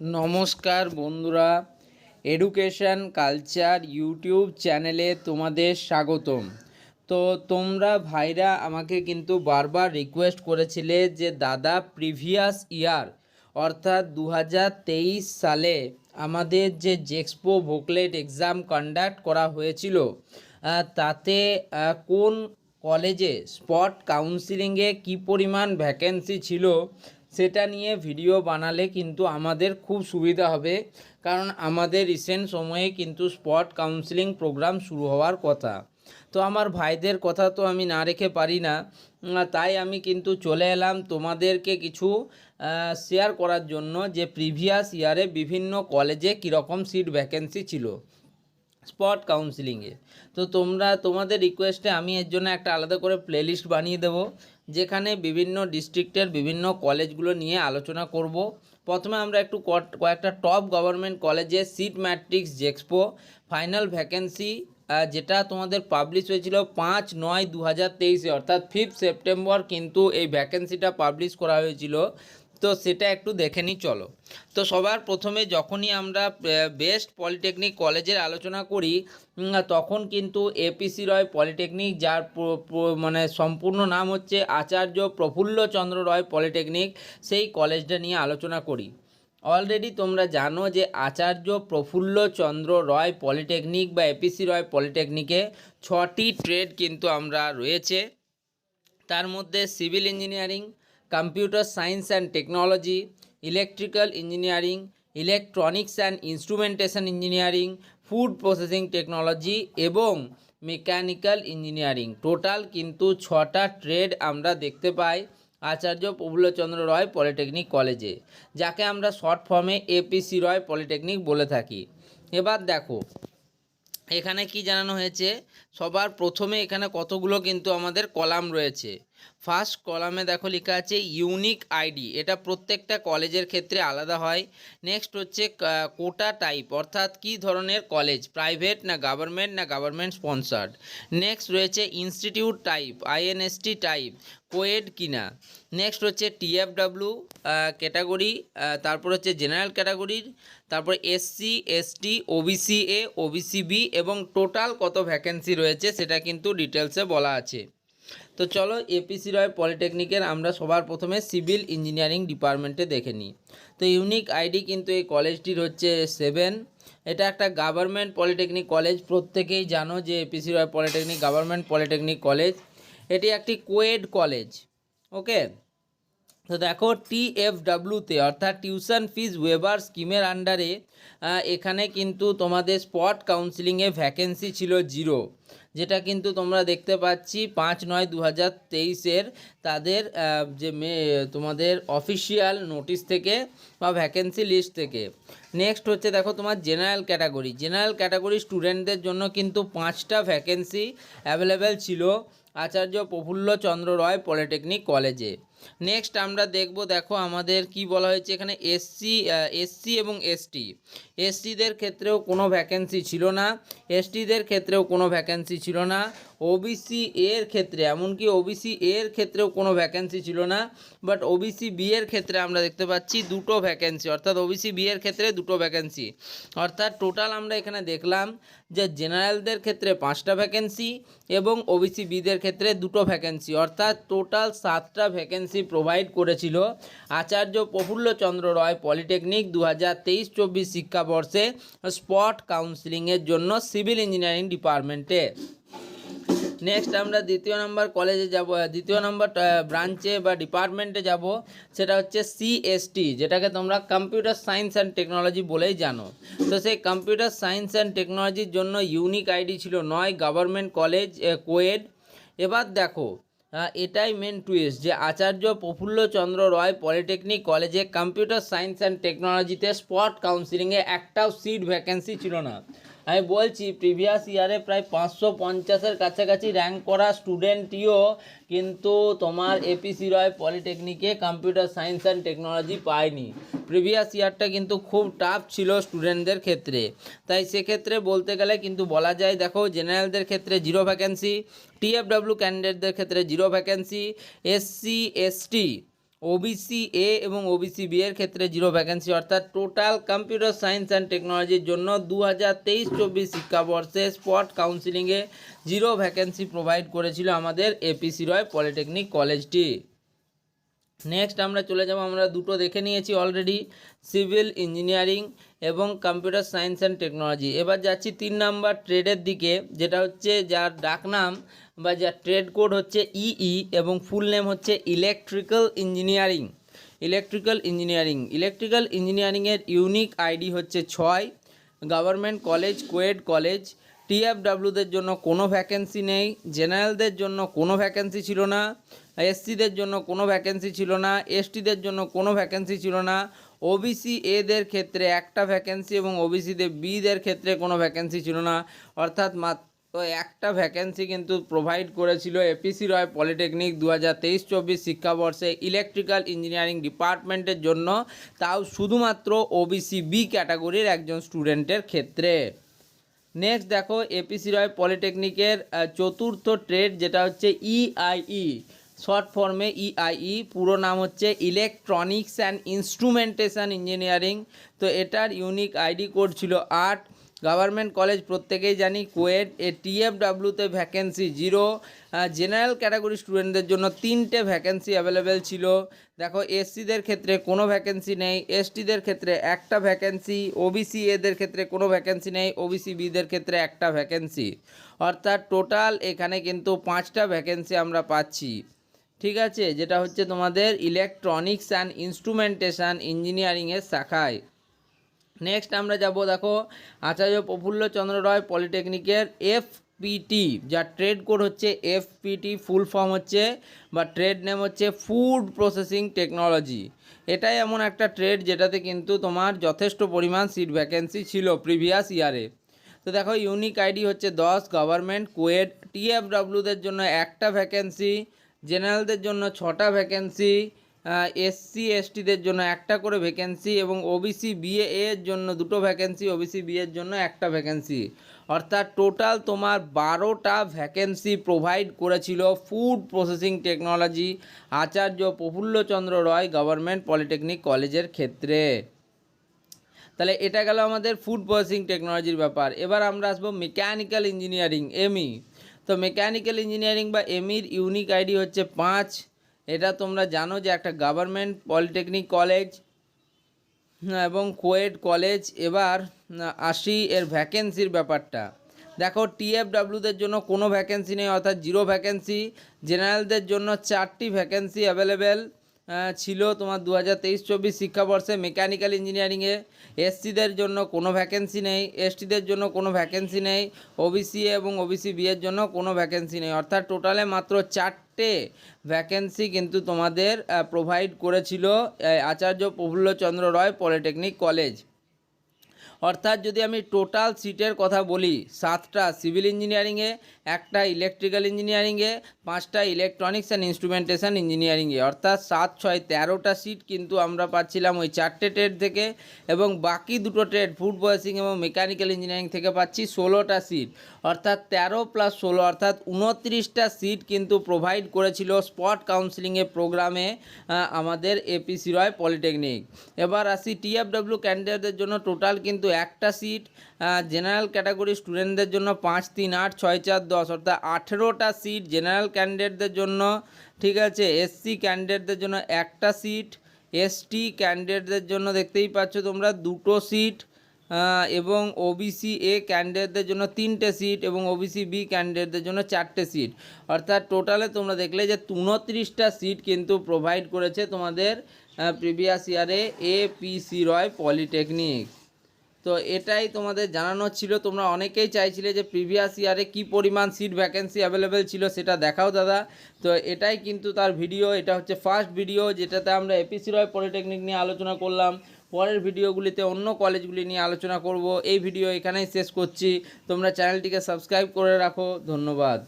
নমস্কার বন্ধুরা, education culture YouTube চ্যানেলে তোমাদের স্বাগতম। তো তোমরা ভাইরা আমাকে কিন্তু বারবার রিকোয়েস্ট করেছিলে যে দাদা প্রিভিয়াস ইয়ার অর্থাৎ 2023 সালে আমাদের যে জেক্সপো ভোকলেট এক্সাম কন্ডাক্ট করা হয়েছিল তাতে কোন কলেজে স্পট কাউন্সিলিংয়ে কী পরিমাণ ভ্যাকেন্সি ছিল সেটা নিয়ে ভিডিও বানালে কিন্তু আমাদের খুব সুবিধা হবে, কারণ আমাদের রিসেন্ট সময়ে কিন্তু স্পট কাউন্সিলিং প্রোগ্রাম শুরু হওয়ার কথা। তো আমার ভাইদের কথা তো আমি না রেখে পারি না, তাই আমি কিন্তু চলে এলাম তোমাদেরকে কিছু শেয়ার করার জন্য যে প্রিভিয়াস ইয়ারে বিভিন্ন কলেজে কীরকম সিট ভ্যাকেন্সি ছিল স্পট কাউন্সিলিংয়ে। তো তোমাদের রিকোয়েস্টে আমি এর জন্য একটা আলাদা করে প্লেলিস্ট বানিয়ে দেব, যেখানে বিভিন্ন ডিস্ট্রিক্টের বিভিন্ন কলেজগুলো নিয়ে আলোচনা করব। প্রথমে আমরা একটু কয়েকটা টপ গভর্নমেন্ট কলেজে seat matrix JEXPO final vacancy যেটা তোমাদের পাবলিশ হয়েছিল 5/9/2023 অর্থাৎ 5 সেপ্টেম্বর কিন্তু এই ভ্যাকেন্সিটা পাবলিশ করা হয়েছিল। তো সেটা একটু দেখে নিই চলো। তো সবার প্রথমে যখনই আমরা বেস্ট পলিটেকনিক কলেজের আলোচনা করি তখন কিন্তু এপিসি রয় পলিটেকনিক, যার মানে সম্পূর্ণ নাম হচ্ছে আচার্য প্রফুল্লচন্দ্র রয় পলিটেকনিক, সেই কলেজটা নিয়ে আলোচনা করি। অলরেডি তোমরা জানো যে আচার্য প্রফুল্লচন্দ্র রয় পলিটেকনিক বা এপিসি রয় পলিটেকনিকে 6টি ট্রেড কিন্তু আমরা রয়েছে। তার মধ্যে civil engineering, computer science and technology, electrical engineering, electronics and instrumentation engineering, food processing technology এবং মেকানিক্যাল ইঞ্জিনিয়ারিং, টোটাল কিন্তু 6টা ট্রেড আমরা দেখতে পাই আচার্য প্রফুল্লচন্দ্র রয় পলিটেকনিক কলেজে, যাকে আমরা শর্ট ফর্মে এপিসি রয় পলিটেকনিক বলে থাকি। এবার দেখো এখানে কি জানানো হয়েছে। সবার প্রথমে এখানে কতগুলো কিন্তু আমাদের কলাম রয়েছে। ফার্স্ট কলামে দেখো লেখা আছে ইউনিক আইডি, এটা প্রত্যেকটা কলেজের ক্ষেত্রে আলাদা হয়। নেক্সট হচ্ছে কোটা টাইপ, অর্থাৎ কি ধরনের কলেজ, প্রাইভেট না গভর্নমেন্ট না গভর্নমেন্ট স্পন্সার্ড। নেক্সট রয়েছে institute type, INST type, coed কিনা। নেক্সট হচ্ছে টিএফডব্লিউ ক্যাটাগরি, তারপর হচ্ছে জেনারেল ক্যাটাগরির, তারপর SC ST OBC A OBC B এবং টোটাল কত ভ্যাকেন্সি রয়েছে সেটা কিন্তু ডিটেলসে বলা আছে। তো চলো এপিসি রয় পলিটেকনিকের আমরা সবার প্রথমে সিভিল ইঞ্জিনিয়ারিং ডিপার্টমেন্টে দেখে নিই। তো ইউনিক আইডি কিন্তু এই কলেজটির হচ্ছে 7। এটা একটা গভর্নমেন্ট পলিটেকনিক কলেজ, প্রত্যেকেই জানো যে এপিসি রয় পলিটেকনিক গভর্নমেন্ট পলিটেকনিক কলেজ। এটি একটি কোয়েড কলেজ, ওকে। তো দেখো টিএফডব্লিউতে অর্থাৎ টিউশন ফিজ ওয়েভার স্কিমের আন্ডারে এখানে কিন্তু তোমাদের স্পট কাউন্সিলিংয়ে ভ্যাকেন্সি ছিল 0, যেটা কিন্তু তোমরা দেখতে পাচ্ছি 5/9/2023 তাদের যে তোমাদের অফিসিয়াল নোটিশ থেকে বা ভ্যাকেন্সি লিস্ট থেকে। নেক্সট হচ্ছে দেখো তোমার জেনারেল ক্যাটাগরি স্টুডেন্টদের জন্য কিন্তু 5টা ভ্যাকেন্সি অ্যাভেলেবেল ছিল আচার্য প্রফুল্লচন্দ্র রয় পলিটেকনিক কলেজে। নেক্সট আমরা দেখো আমাদের কি বলা হয়েছে এখানে, এসসি এবং এসটিদের ক্ষেত্রেও কোনো ভ্যাকেন্সি ছিল না, এসটিদের ক্ষেত্রেও কোনো ভ্যাকেন্সি ছিল না, ওবিসি এর ক্ষেত্রে এমনকি ওবিসি এর ক্ষেত্রেও কোনো ভ্যাকেন্সি ছিল না। বাট ওবিসি বি এর ক্ষেত্রে আমরা দেখতে পাচ্ছি 2টো ভ্যাকেন্সি, অর্থাৎ ওবিসি বি এর ক্ষেত্রে 2টো ভ্যাকেন্সি। অর্থাৎ টোটাল আমরা এখানে দেখলাম যে জেনারেলদের ক্ষেত্রে 5টা ভ্যাকেন্সি এবং ওবিসি বিদের ক্ষেত্রে 2টো ভ্যাকেন্সি, অর্থাৎ টোটাল 7টা ভ্যাকেন্সি প্রোভাইড করেছিল আচার্য প্রফুল্লচন্দ্র রয় পলিটেকনিক 2023-24 শিক্ষাবর্ষে স্পট কাউন্সিলিংয়ের জন্য সিভিল ইঞ্জিনিয়ারিং ডিপার্টমেন্টে। নেক্সট আমরা দ্বিতীয় নম্বর কলেজে যাব, দ্বিতীয় নম্বর ব্রাঞ্চে বা ডিপার্টমেন্টে যাব, সেটা হচ্ছে সিএসটি, যেটাকে তোমরা কম্পিউটার সায়েন্স অ্যান্ড টেকনোলজি বলেই জানো। তো সেই কম্পিউটার সায়েন্স অ্যান্ড টেকনোলজির জন্য ইউনিক আইডি ছিল 9, গভর্নমেন্ট কলেজ কোয়েড। এবার দেখো এটাই মেন টুইস্ট যে আচার্য প্রফুল্লচন্দ্র রয় পলিটেকনিক কলেজে কম্পিউটার সায়েন্স অ্যান্ড টেকনোলজিতে স্পট কাউন্সিলিংয়ে একটাও সিট ভ্যাকেন্সি ছিল না। আমি বলছি প্রিভিয়াস ইয়ারে প্রায় 550-এর কাছাকাছি র্যাঙ্ক করা স্টুডেন্টটিও কিন্তু তোমার এপিসি রয় পলিটেকনিকে কম্পিউটার সায়েন্স অ্যান্ড টেকনোলজি পায়নি। প্রিভিয়াস ইয়ারটা কিন্তু খুব টাফ ছিল স্টুডেন্টদের ক্ষেত্রে, তাই সেক্ষেত্রে বলতে গেলে কিন্তু বলা যায় দেখো জেনারেলদের ক্ষেত্রে 0 ভ্যাকেন্সি, টিএফডব্লিউ ক্যান্ডিডেটদের ক্ষেত্রে 0 ভ্যাকেন্সি, এসসি এসটি ওবিসি এ এবং ওবিসি বি এর ক্ষেত্রে 0 ভ্যাকেন্সি, অর্থাৎ টোটাল কম্পিউটার সায়েন্স অ্যান্ড টেকনোলজির জন্য 2023-24 শিক্ষাবর্ষে স্পট কাউন্সিলিংয়ে 0 ভ্যাকেন্সি প্রোভাইড করেছিল আমাদের এপিসি রয় পলিটেকনিক কলেজটি। নেক্সট আমরা চলে যাব, আমরা দুটো দেখে নিয়েছি অলরেডি, সিভিল ইঞ্জিনিয়ারিং এবং কম্পিউটার সায়েন্স অ্যান্ড টেকনোলজি। এবার যাচ্ছি 3 নাম্বার ট্রেডের দিকে, যেটা হচ্ছে যার ডাকনাম বা যার ট্রেড কোড হচ্ছে ইই এবং ফুল নেম হচ্ছে ইলেকট্রিক্যাল ইঞ্জিনিয়ারিং। ইলেকট্রিক্যাল ইঞ্জিনিয়ারিংয়ের ইউনিক আইডি হচ্ছে 6। Government college, coed college. টিএফডাব্লিউদের জন্য কোনো ভ্যাকেন্সি নেই, জেনারেলদের জন্য কোনো ভ্যাকেন্সি ছিল না, এসসিদের জন্য কোনো ভ্যাকেন্সি ছিল না, এসটিদের জন্য কোনো ভ্যাকেন্সি ছিল না, ওবিসি এদের ক্ষেত্রে একটা ভ্যাকেন্সি এবং ওবিসিদের বিদের ক্ষেত্রে কোনো ভ্যাকেন্সি ছিল না, অর্থাৎ মাত্র একটা ভ্যাকেন্সি কিন্তু প্রোভাইড করেছিল এপিসি রয় পলিটেকনিক 2023-24 শিক্ষাবর্ষে ইলেকট্রিক্যাল ইঞ্জিনিয়ারিং ডিপার্টমেন্টের জন্য, তাও শুধুমাত্র ওবিসি বি ক্যাটাগরির একজন স্টুডেন্টের ক্ষেত্রে। নেক্সট দেখো, এপিসি রয় পলিটেকনিকের চতুর্থ ট্রেড, যেটা হচ্ছে ইআইই, শর্ট ফর্মে ইআইই, পুরো নাম হচ্ছে ইলেকট্রনিক্স অ্যান্ড ইনস্ট্রুমেন্টেশন ইঞ্জিনিয়ারিং। তো এটার ইউনিক আইডি কোড ছিল 8। গভর্নমেন্ট কলেজ প্রত্যেকেই জানি, কোয়েড। এ টিএফডাব্লিউতে ভ্যাকেন্সি 0। জেনারেল ক্যাটাগরি স্টুডেন্টদের জন্য 3টে ভ্যাকেন্সি অ্যাভেলেবেল ছিল। দেখো, এসসিদের ক্ষেত্রে কোনো ভ্যাকেন্সি নেই, এসটিদের ক্ষেত্রে একটা ভ্যাকেন্সি, ওবিসি এদের ক্ষেত্রে কোনো ভ্যাকেন্সি নেই, ওবিসি বিদের ক্ষেত্রে একটা ভ্যাকেন্সি, অর্থাৎ টোটাল এখানে কিন্তু 5টা ভ্যাকেন্সি আমরা পাচ্ছি। ঠিক আছে, যেটা হচ্ছে তোমাদের ইলেকট্রনিক্স অ্যান্ড ইনস্ট্রুমেন্টেশন ইঞ্জিনিয়ারিংয়ের শাখায়। নেক্সট আমরা যাব, দেখো, আচার্য প্রফুল্লচন্দ্র রায় পলিটেকনিকের এফপিটি, যার ট্রেড কোড হচ্ছে এফপিটি, ফুল ফর্ম হচ্ছে বা ট্রেড নেম হচ্ছে ফুড প্রসেসিং টেকনোলজি। এটাই এমন একটা ট্রেড যেটাতে কিন্তু তোমার যথেষ্ট পরিমাণ সিট ভ্যাকেন্সি ছিল প্রিভিয়াস ইয়ারে। তো দেখো, ইউনিক আইডি হচ্ছে 10। Government, coed. টিএফডাব্লিউদের জন্য একটা ভ্যাকেন্সি, জেনারেলদের জন্য 6টা ভ্যাকেন্সি, এসসি এসটিদের জন্য একটা করে ভ্যাকেন্সি এবং ওবিসি বিএ এর জন্য 2টো ভ্যাকেন্সি, ওবিসি বি এর জন্য একটা ভ্যাকেন্সি, অর্থাৎ টোটাল তোমার 12টা ভ্যাকেন্সি প্রোভাইড করেছিল ফুড প্রসেসিং টেকনোলজি আচার্য প্রফুল্লচন্দ্র রায় গভর্নমেন্ট পলিটেকনিক কলেজের ক্ষেত্রে। তাহলে এটা গেল আমাদের ফুড প্রসেসিং টেকনোলজির ব্যাপার। এবার আমরা আসবো মেকানিক্যাল ইঞ্জিনিয়ারিং, এমই। তো মেকানিক্যাল ইঞ্জিনিয়ারিং বা এমির ইউনিক আইডি হচ্ছে 5। এটা তোমরা জানো যে একটা গভর্নমেন্ট পলিটেকনিক কলেজ এবং কোয়েড কলেজ। এবার আসি এর ভ্যাকেন্সির ব্যাপারটা। দেখো, টিএফডাব্লিউদের জন্য কোনো ভ্যাকেন্সি নেই, অর্থাৎ 0 ভ্যাকেন্সি। জেনারেলদের জন্য 4টি ভ্যাকেন্সি অ্যাভেলেবেল ছিল তোমার 2023-24 শিক্ষাবর্ষে মেকানিক্যাল ইঞ্জিনিয়ারিংয়ে। এসসিদের জন্য কোনো ভ্যাকেন্সি নেই, এসটিদের জন্য কোনো ভ্যাকেন্সি নেই, ওবিসি এবং ওবিসি বি এর জন্য কোনো ভ্যাকেন্সি নেই, অর্থাৎ টোটালে মাত্র 4টে ভ্যাকেন্সি কিন্তু তোমাদের প্রোভাইড করেছিল আচার্য প্রফুল্লচন্দ্র রায় পলিটেকনিক কলেজ। অর্থাৎ যদি আমি টোটাল সিটের কথা বলি, 7টা সিভিল ইঞ্জিনিয়ারিংয়ে, একটা ইলেকট্রিক্যাল ইঞ্জিনিয়ারিংয়ে, 5টা ইলেকট্রনিক্স অ্যান্ড ইনস্ট্রুমেন্টেশন ইঞ্জিনিয়ারিংয়ে, অর্থাৎ 7, 6, 13টা সিট কিন্তু আমরা পাচ্ছিলাম ওই 4টে ট্রেড থেকে, এবং বাকি 2টো ট্রেড ফুড প্রসেসিং এবং মেকানিক্যাল ইঞ্জিনিয়ারিং থেকে পাচ্ছি 16টা সিট, অর্থাৎ 13 + 16 অর্থাৎ 29টা সিট কিন্তু প্রোভাইড করেছিল স্পট কাউন্সিলিংয়ের প্রোগ্রামে আমাদের এপিসি রয় পলিটেকনিক। এবার আসি টিএফডাব্লিউ ক্যান্ডিডেটদের জন্য টোটাল কিন্তু একটা সিট, জেনারেল ক্যাটাগরি স্টুডেন্টদের জন্য 5, 3, 8, 6, 4, 10 অর্থাৎ 18টা সিট জেনারেল ক্যান্ডিডেটদের জন্য। ঠিক আছে, এসসি ক্যান্ডিডেটদের জন্য একটা সিট, এসটি ক্যান্ডিডেটদের জন্য দেখতেই পাচ্ছ তোমরা 2টো সিট, এবং ওবিসি এ ক্যান্ডিডেটদের জন্য 3টে সিট এবং ওবিসি বি ক্যান্ডিডেটদের জন্য 4টে সিট, অর্থাৎ টোটালে তোমরা দেখলে যে 29টা সিট কিন্তু প্রোভাইড করেছে তোমাদের প্রিভিয়াস ইয়ারে এপিসি রয় পলিটেকনিক। তো এটাই তোমাদের জানানো ছিল। তোমরা অনেকেই চাইছিলে যে প্রিভিয়াস ইয়ারে কী পরিমাণ সিট ভ্যাকেন্সি অ্যাভেলেবেল ছিল সেটা দেখাও দাদা। তো এটাই কিন্তু তার ভিডিও, এটা হচ্ছে ফার্স্ট ভিডিও যেটাতে আমরা এপিসি রয় পলিটেকনিক নিয়ে আলোচনা করলাম। পরের ভিডিওগুলিতে অন্য কলেজগুলি নিয়ে আলোচনা করব। এই ভিডিও এখানেই শেষ করছি। তোমরা চ্যানেলটিকে সাবস্ক্রাইব করে রাখো। ধন্যবাদ।